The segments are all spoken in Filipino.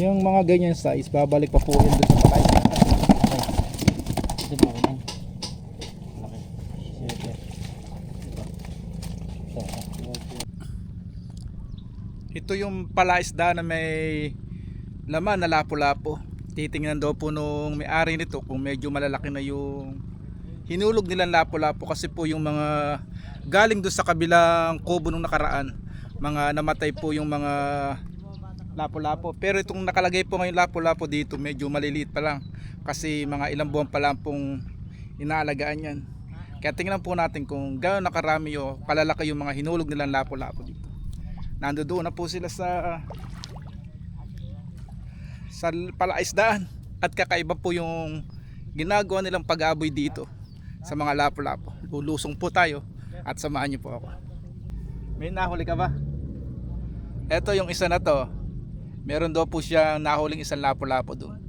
Yung mga ganyan size, babalik pa po yun doon sa palay. Ito pa rin. Laki. Ito yung palaisda na may laman na lapu-lapu. Titingnan daw po nung may-ari nito kung medyo malalaki na yung hinulog nilang lapu-lapu, kasi po yung mga galing doon sa kabilang kubo nung nakaraan, mga namatay po yung mga lapu-lapu. Pero itong nakalagay po ngayon lapu-lapu dito, medyo maliliit pa lang kasi mga ilang buwan pa lang pong inaalagaan yan. Kaya tingnan po natin kung gaano nakarami o kalalaki yung mga hinulog nilang lapu-lapu dito. Nandoon na po sila sa palaisdaan at kakaiba po yung ginagawa nilang pag-aaboy dito sa mga lapu-lapu. Lulusong po tayo at samahan niyo po ako. May nahuli ka ba? Ito yung isa na to. Meron daw po siyang nahuling isang lapu-lapu doon.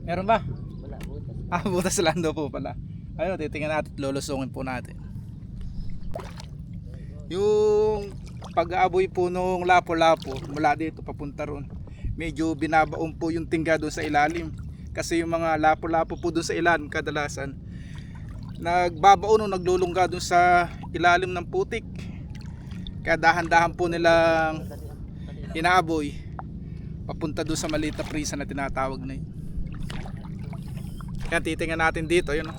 Meron ba? Wala, butas. Butas lang daw po pala. Ayun, titingnan natin at lulusungin po natin. Yung pag-aaboy po nung lapu-lapu mula dito papunta ron, medyo binabaon po yung tingga doon sa ilalim. Kasi yung mga lapu-lapu po doon sa ilalim kadalasan nagbabaon o naglulungga doon sa ilalim ng putik. Kaya dahan-dahan po nilang inaaboy papunta doon sa maliit na prisa na tinatawag na yun. Kaya titingnan natin dito, yun,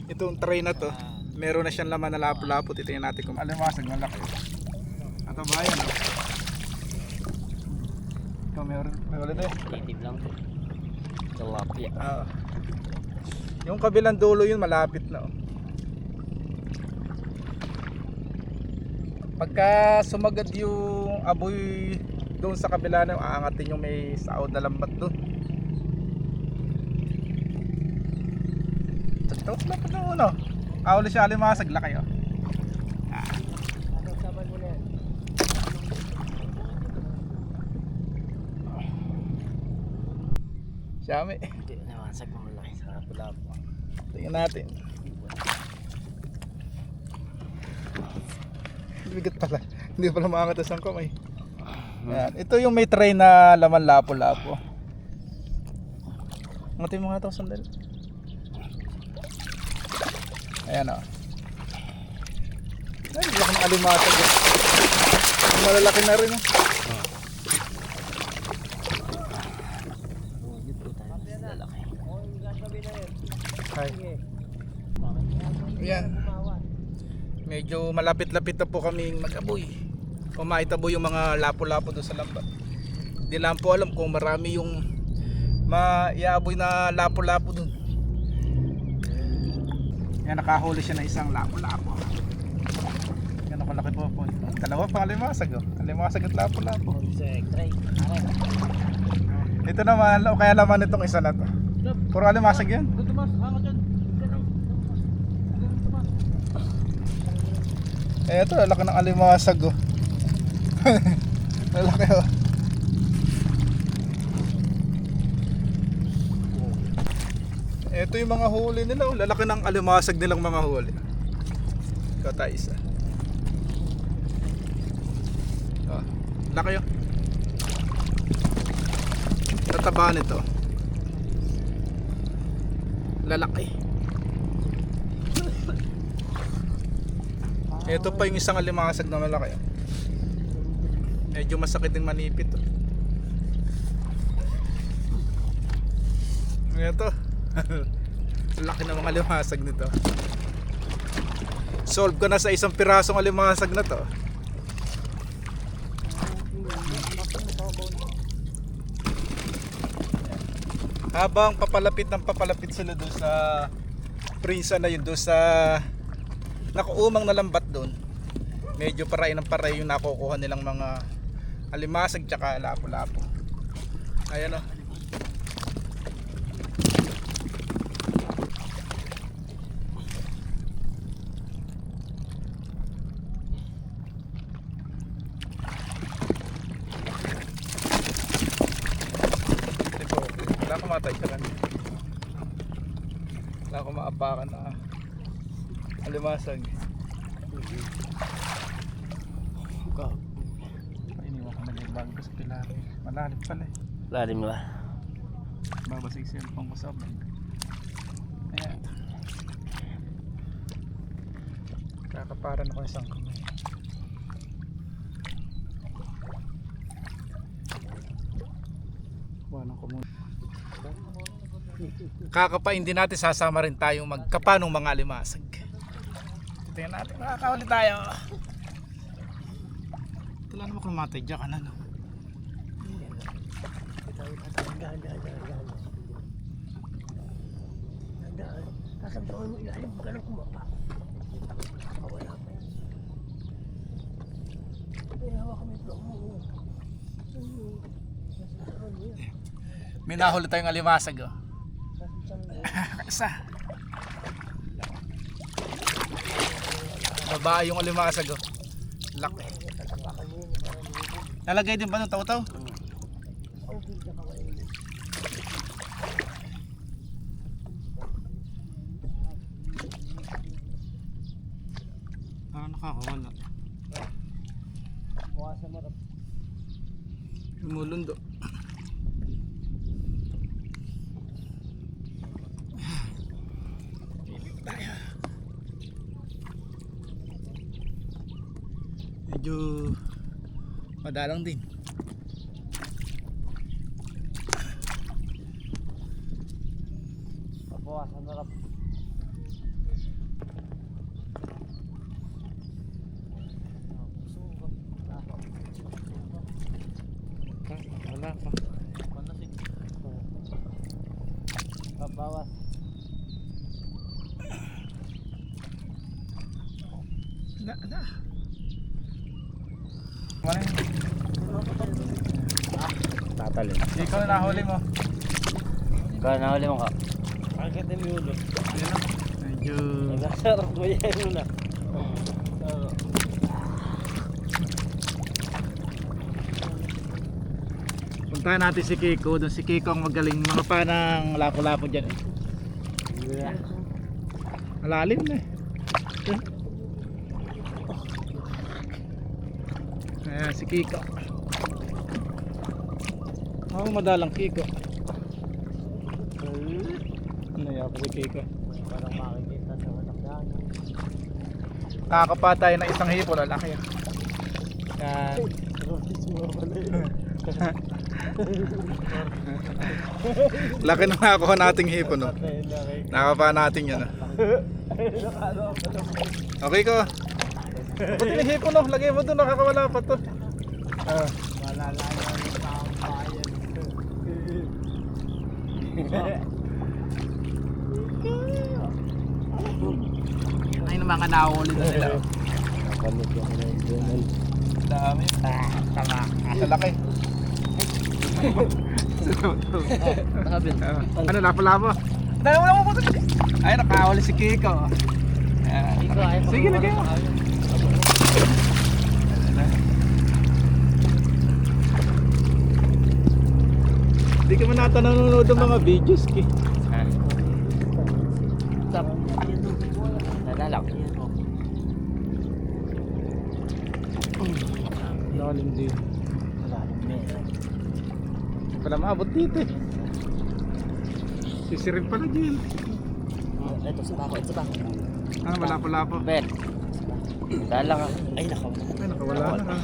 itong tray na to, meron na siyang laman na lapu-lapu. Titingnan natin kung alimasag malaki. Ato ba yan? Ito meron, may ulit eh. Titip lang. Tilapia. Yung kabilang dulo yun malapit na. Pagka sumagad yung aboy doon sa kabila na, aangatin yung may saod na lambat doon. Tapos lang po doon, no? Uli siya alimasag, laki oh. Siyami. Hindi, nawansag mo malaki sa lapu-lapu. Tingnan natin. Bigat pala. Hindi pala maangat ang kamay. Ayan. Ito yung may tray na laman lapu-lapu. Ngatin mo nga ito sandali. Ayan o. Ay, laki ng alimasag. Malalaki na rin o. Ayan. Medyo malapit-lapit na po kaming mag-aboy. Kumaitaboy yung mga lapu-lapu doon sa lambat. Hindi lang po alam kung marami yung maiaboy na lapu-lapu doon. Yan, nakahuli siya na isang lapu-lapu. Yan, nakalaki po po. Dalawa pang alimasag oh. Alimasag at lapu-lapu. Ito naman, kaya laman itong isa na to. Puro alimasag yan. Ito, laki ng alimasag oh. Lalaki oh. Ito yung mga huli nila oh. Lalaki ng alimasag nilang mga huli. Ikaw tayo isa. Oh, laki oh. Tataba nito. Lalaki. Ito pa yung isang alimasag na malaki. Medyo masakit din manipit. Ito. Laki ng mga alimasag nito. Solve ko na sa isang pirasong alimasag na to. Habang papalapit ng papalapit sila doon sa prisa na yun, doon sa nakuumang na lambat doon, medyo paray ng paray yung nakukuha nilang mga alimasag tsaka lapu-lapu. Ayan o. Wala akong matay ka lang. Wala akong maapakan na alimasag. Iniwan ko na din ba? Sabi ko sa pilar. Malalim pala eh. Lalim ba? Babasig sa cellphone ko sa bag. Ayan. Kakaparan ako isang kamay. Walang ko muna. Kakapain din natin, sasama rin tayong magkapa ng mga alimasag. Tingnan natin, makakahuli tayo. Wala naman kung matay dyan ka na, no? Sasamtawan mo ilalim, baka nang kumapa. Wala pa yun. Kaya hawa kami ito mo. May nahuli tayong alimasag, oh. Isa. Babae yung alimasag, oh. Laki. Nalagay din ba ng taw-taw? Parang nakakawala. Bukas na marap. Lumulundo. Tayo. Medyo madalang din. Bukas na marap. Wala pa. Pabawas. Na. Wala yun. Tatalin. Ikaw na nahuli mo. Kaya nahuli mo ka. Bakit yung ulo? Medyo Nagasarap mo yan muna. puntahan natin si Kiko. Doon si Kiko ang magaling mga panang lapo-lapo dyan eh. Malalim na eh. Ayan si Kiko. Oh, madalang Kiko. Naya po si Kiko. Parang makikita sa walang Nakakapa tayo ng isang hipon. Lalaki yan. Yan. Laki na nakakuha nating hipon, no? Nakapa natin yan, no? Okay ko. Pati yung hipon, no? Lagay mo doon, nakakawala pa to. Wala lang yung taong bayan. Ay naman ka nakahuli na nila. Nakamit yung mga Dami. Tama. Sa laki. Ano, lapo-lapo? Dahil wala mo ba? Ay, nakahuli si Kiko. Sige, lagay mo. Hindi ka man nata nanonood ng mga videos, Ki. Stop. Nalalaw. Lalim din. Hindi pala maabot dito eh. Sisirin pala din. Ito sa bako, ito sa bako. Ano, malapo-lapo. Ben. Dala ka. Ay, nakawala. Ay, nakawala na.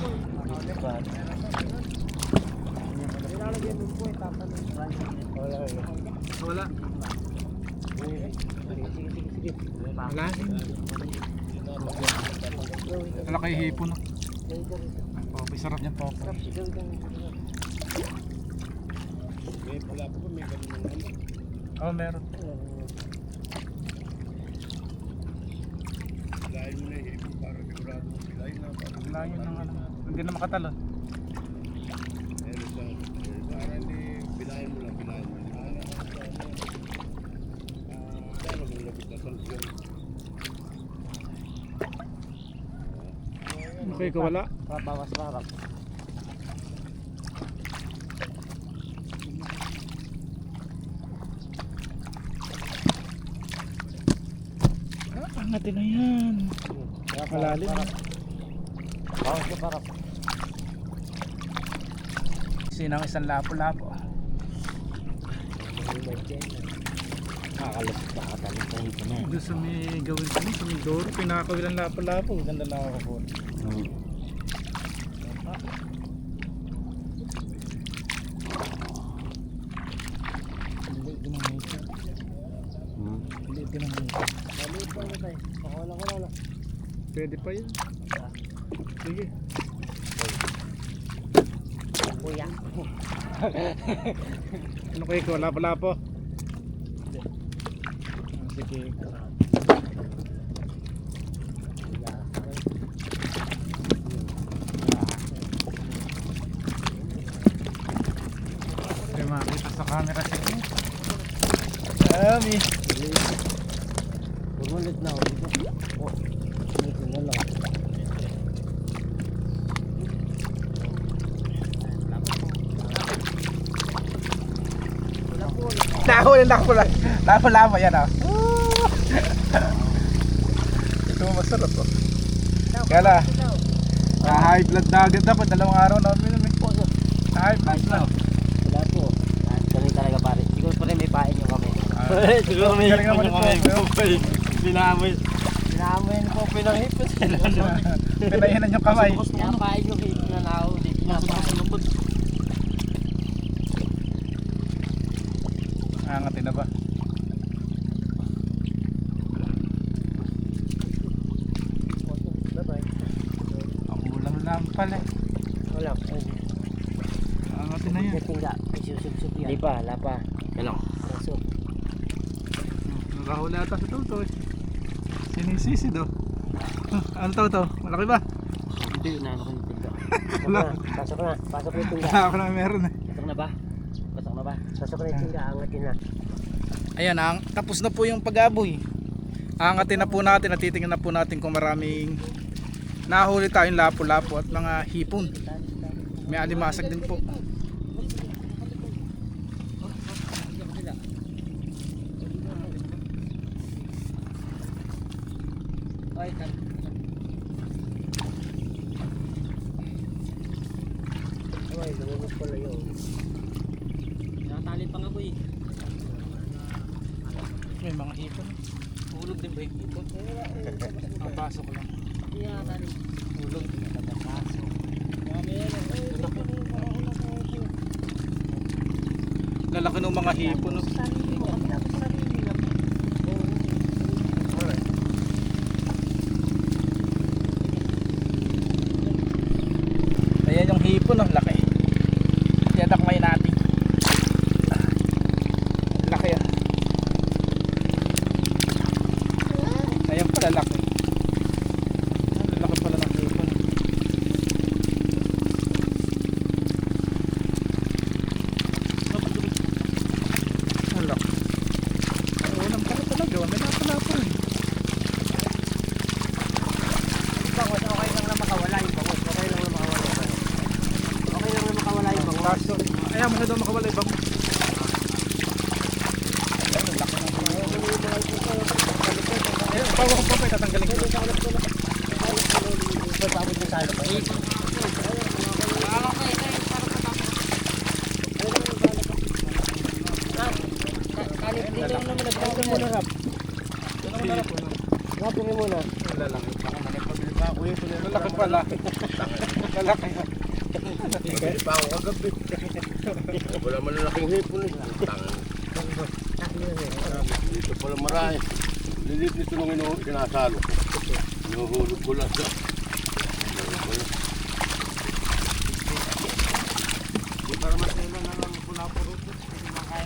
Wala. Wala din. Wala kayo hipon. Popoy, sarap niyan popoy. Oh, meron. Lain mo na yung hipon para sigurado mo bilayin na para Layo ng ano. Hindi na makatalon. para hindi bilayin mo lang para paano mo labit na sanksyon. Okay ko wala. Bawas marap. Angatin na yan. Malalim. Bawas ka marap. Sinang isang lapo-lapo. Nakakalusot na katalong sa hito na yan. Doon sa may gawin kami, sa may doro, pinakawilang lapo-lapo. Ganda na ako po. Hindi ng hito. Hindi ng hito. Maliit pa mo tayo. Wala. Pwede pa yun. Sige. Kuya. Ano kayo ko? Lapo-lapo? Sige. Hindi makita sa camera sige. Dami. Bumulit na ako dito. Oh, dito na lang. Nahuli na ako lang. Lapo-lapo yan ah. Ito masarap oh. Kala. High blood na agad dapat. Dalawang araw na uminom eh. High blood na. Wala po. Galing talaga pare. Siguro pa rin may pain yung kami. Siguro may hipon yung kamay. Pinamoy po pinanghipon. Pinahinan yung kamay. Kaya pain yung hipon na nahuli. Angatin na ba? Ang ulam lang pala. Wala. Angatin na yan. Tingga. Isusub-sub yan. Lapa. Kailang. Kaso. Nakahuli ata sa tuto eh. Sinisisi do. Ano to? Malaki ba? Hindi, inaano ko yung tingga. Pasok na yung tingga. Ako na meron eh. Pasok na ba? Pasok na yung tingga, angatin na. Ayan, tapos na po yung pag-aboy. Angatin na po natin at titingnan na po natin kung maraming nahuli tayong lapo-lapo at mga hipon. May alimasag din po. Ay, lumabas pala yun. Nakatali pa nga po eh. May mga hipon. Hulog din ba yung hipon? Ang pasok ko lang. Iya, tali. Hulog din ang pasok. Lalaki ng mga hipon. No? Ayan yung hipon, ang laki. Tiyadakmay natin. Laki ah. Ayan pala laki. Ang laki pala ng hipon. Ang laki. Ang ulam pala talaga. May napala rin. Bangos, okay lang na makawala yung bangos. Okay lang na makawala yung bangos. Kaso, ayan mo na daw makawala ibang. Bawa ko pa pa tatanggalin ko. Rapin muna. Lalaki. Lalaki pala. Lalaki. Hindi pa ako kagabi. Wala man laking hipon eh. Tangan. Dito pala marami. Lilit nito nung sinasalo ko. Inuhulog ko lang sa...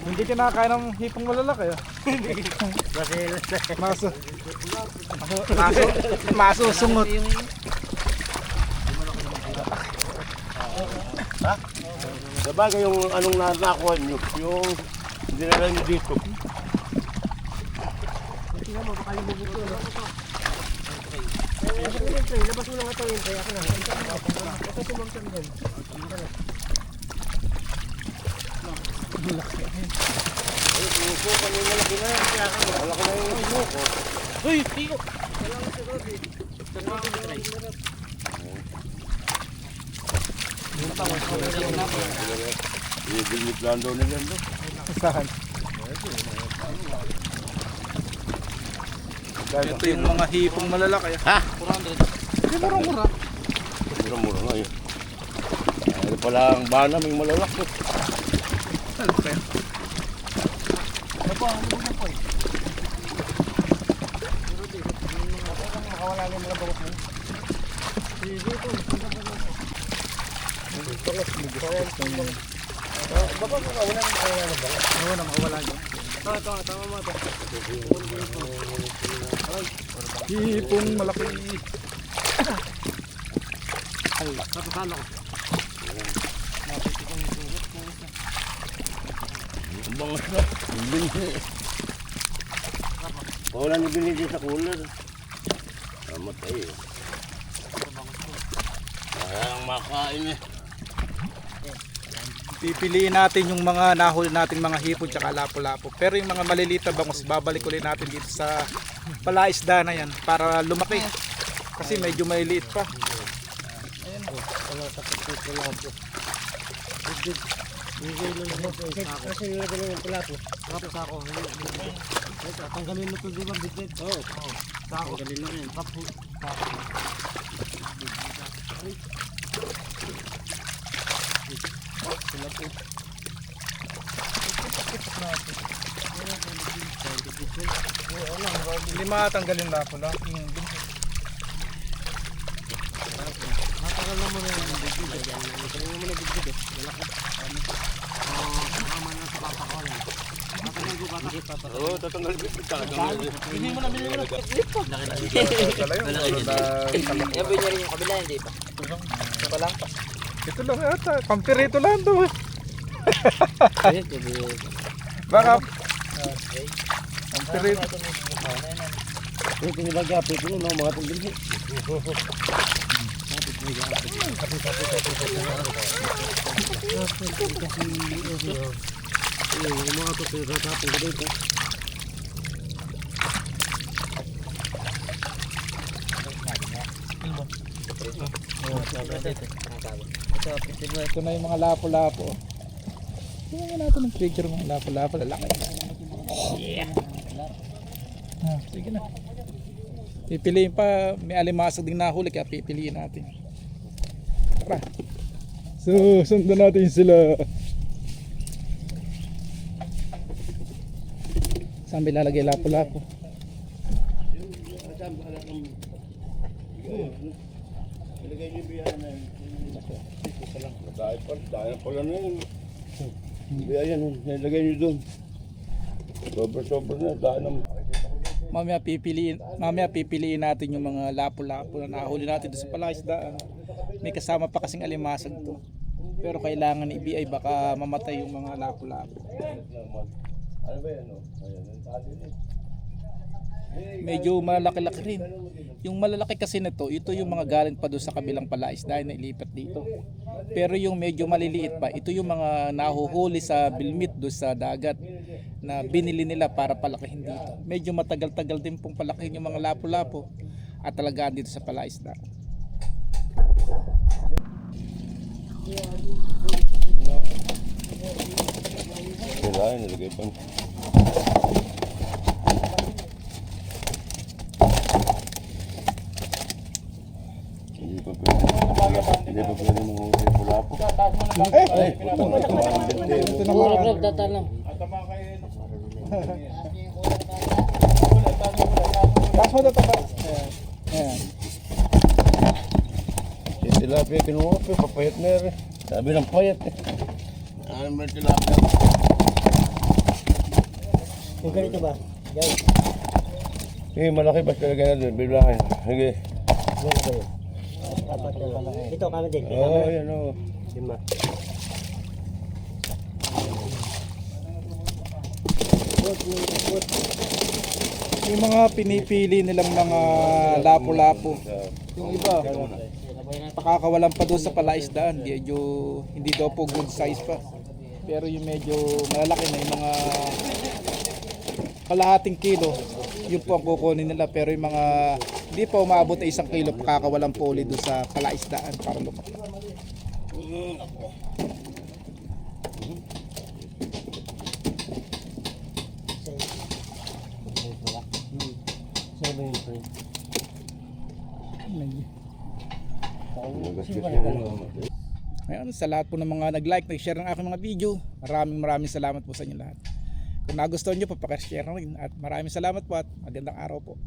Hindi kinakain ng hipong malalaki ah. Masusungot. Ha? Sabagay yung anong nakuha nyo, yung dinala nyo dito. Tingnan mo, baka lumubog ito. Labas mo lang ito yun. Kaya ka na. Ito tumamsan din. Laki. Ay, puso, kanina malaki na yan. Kaya ka, malaki na yung puso. Uy, tiyo. Ibigit lang daw nila no. Saan? Ito yung mga hipong malalaki. Ha? 400. Hindi mura-mura. Mura-mura nga yun. Ano pala ang bahan naming malalaki. Ano pa yan? Hipong malaki. Ang bangas na. Wala ni binili sa cooler. Namatay eh. Kaya ang makain eh. Pipiliin natin yung mga nahuli natin mga hipon tsaka lapo-lapo. Pero yung mga maliliit na bangus, babalik ulit natin dito sa palaisda na yan para lumaki. Kasi medyo maliliit pa. Kasi nilagay na yung pulapo. Tanggalin mo ito di ba bitbit? Oo. Tanggalin na rin. Hindi matanggalin lapo-lapo. Matagal na mo na yung bitbit. Matagal mo na bitbit eh. Malaki. Kasama na sa papakalan. Matagal ko bata. Oo, tatanggal bibig talaga. Bili mo na. Yaboy niya rin yung kabila, hindi pa. Ito lang. Ito lang yata. Pampirito lang to. Baka. Pampirito. Ito ni bagya, pwede mo mga tanggal. Yung mga to sa tapos ko dito. Ito na yung mga lapo-lapo. Tingnan natin ng picture ng mga lapo-lapo. Lalaki. Sige na. Pipiliin pa. May alimasag din nahuli kaya pipiliin natin. Tara. So, sundan natin sila. Saan bilalagay lapo-lapo? Ilagay niyo biyahan na yun. Dahil pala na yun. Biyahan yun, ilagay niyo doon. Sobra na, dahil naman. Mamaya pipiliin natin yung mga lapo-lapo na nahuli natin doon sa palaisdaan. May kasama pa kasing alimasag to. Pero kailangan i-BI baka mamatay yung mga lapo-lapo. Ano ba yan? Ayan, ang tali na. Medyo malalaki-laki rin. Yung malalaki kasi nito, ito yung mga galing pa doon sa kabilang palaisdaan na ilipat dito. Pero yung medyo maliliit pa, ito yung mga nahuhuli sa bilmit doon sa dagat na binili nila para palakihin dito. Medyo matagal-tagal din pong palakihin yung mga lapo-lapo at talagaan dito sa palaisdaan. Sila, nilagay pa. Hindi pa pwede manghuli pula-po. Ay, Ito na mga Nagtatanong. taas mo na ito. Ayan. Si tilapia kinuha pa, papayat na rin. Sabi ng payat eh. Ano ba yung tilapia? Yung ganito ba? Yan. Eh, malaki ba talaga na doon? Bilangin. Sige. Yan ba yun? Apat na lang. Ito kami din. Oo, yan o. 5. Yung mga pinipili nilang mga lapo-lapo. Yung iba, pakakawalan pa doon sa palaisdaan. Medyo hindi daw po good size pa. Pero yung medyo malalaki na yung mga kalahating kilo, yun po ang kukunin nila. Pero yung mga hindi pa umabot na 1 kilo, pakakawalan po ulit doon sa palaisdaan para lumaki. Ako. Sino ba yung friend? Nagasgas yan. Ngayon, sa lahat po ng mga nag-like, nag-share ng aking mga video, maraming salamat po sa inyo lahat. Kung nagustuhan nyo, papakishare na rin. At maraming salamat po at magandang araw po.